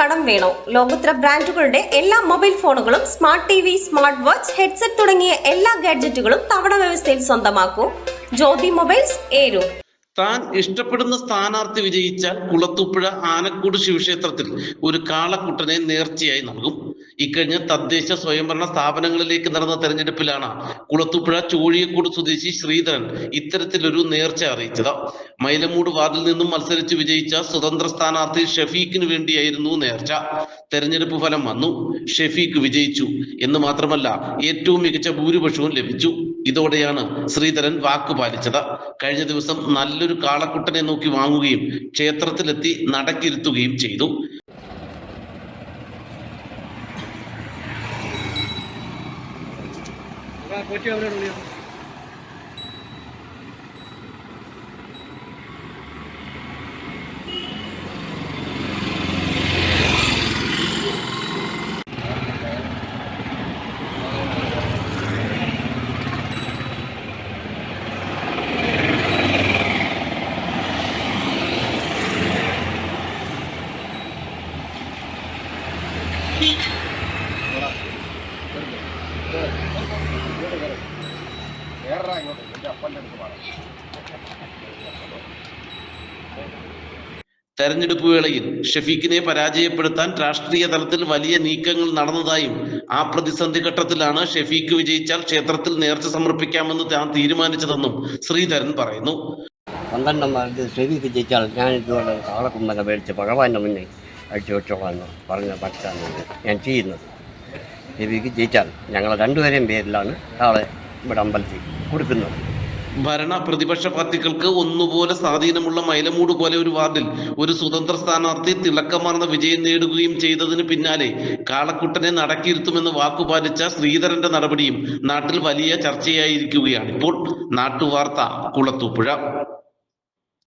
കടം വേണോ? ലോകോത്തര ബ്രാൻഡുകളുടെ എല്ലാ മൊബൈൽ ഫോണുകളും smart TV, smart watch, headset തുടങ്ങിയ എല്ലാ ഗാഡ്ജറ്റുകളും തവണ വ്യവസ്ഥയിൽ സ്വന്തമാക്കൂ. ജ്യോതി മൊബൈൽസ്, ഏരൂർ. താൻ ഇഷ്ടപ്പെടുന്ന സ്ഥാനാർത്ഥി വിജയിച്ചാൽ കുളത്തൂപ്പുഴ ആനക്കൂട് ശിവക്ഷേത്രത്തിൽ ഒരു കാളക്കുട്ടനെ നേർച്ചയായി നൽകും. ഇക്കഴിഞ്ഞ തദ്ദേശ സ്വയംഭരണ സ്ഥാപനങ്ങളിലേക്ക് നടന്ന തെരഞ്ഞെടുപ്പിലാണ് കുളത്തൂപ്പുഴ ചോഴിയക്കോട് സ്വദേശി ശ്രീധരൻ ഇത്തരത്തിലൊരു നേർച്ച അറിയിച്ചത്. മൈലമൂട് വാർഡിൽ നിന്നും മത്സരിച്ച് വിജയിച്ച സ്വതന്ത്ര സ്ഥാനാർത്ഥി ഷഫീഖിന് വേണ്ടിയായിരുന്നു നേർച്ച. തെരഞ്ഞെടുപ്പ് ഫലം വന്നു. ഷഫീഖ് വിജയിച്ചു എന്ന് മാത്രമല്ല, ഏറ്റവും മികച്ച ഭൂരിപക്ഷവും ലഭിച്ചു. ഇതോടെയാണ് ശ്രീധരൻ വാക്ക് പാലിച്ചത്. കഴിഞ്ഞ ദിവസം നല്ലൊരു കാളക്കുട്ടനെ നോക്കി വാങ്ങുകയും ക്ഷേത്രത്തിലെത്തി നടക്കിരുത്തുകയും ചെയ്തു. തെരഞ്ഞെടുപ്പ് വേളയിൽ ഷഫീഖിനെ പരാജയപ്പെടുത്താൻ രാഷ്ട്രീയ തലത്തിൽ വലിയ നീക്കങ്ങൾ നടന്നതായും ആ പ്രതിസന്ധി ഘട്ടത്തിലാണ് ഷഫീഖ് വിജയിച്ചാൽ ക്ഷേത്രത്തിൽ നേർച്ച സമർപ്പിക്കാമെന്ന് താൻ തീരുമാനിച്ചതെന്നും ശ്രീധരൻ പറയുന്നു. 12 ഷഫീഖ് ജയിച്ചാൽ ഞാൻ ഇതുപോലെ കാളക്കുമ്പന മേടിച്ച് ഭഗവാന്റെ മുന്നിൽ അടിച്ചു വെച്ചോളാമെന്ന് പറഞ്ഞ ഭക്താണ് ഞാൻ ചെയ്യുന്നത്. ഷഫീഖ് ജയിച്ചാൽ ഞങ്ങൾ രണ്ടുപേരെയും പേരിലാണ് ആളെ ഇവിടെ അമ്പലത്തിൽ കൊടുക്കുന്നത്. ഭരണ പ്രതിപക്ഷ പാർട്ടികൾക്ക് ഒന്നുപോലെ സ്വാധീനമുള്ള മൈലമൂട് പോലെ ഒരു വാർഡിൽ ഒരു സ്വതന്ത്ര സ്ഥാനാർത്ഥി തിളക്കമാർന്ന വിജയം നേടുകയും ചെയ്തതിന് പിന്നാലെ കാളക്കുട്ടനെ നടക്കിയിരുത്തുമെന്ന് വാക്കുപാലിച്ച ശ്രീധരന്റെ നടപടിയും നാട്ടിൽ വലിയ ചർച്ചയായിരിക്കുകയാണ് ഇപ്പോൾ. നാട്ടുവാർത്ത, കുളത്തൂപ്പുഴ.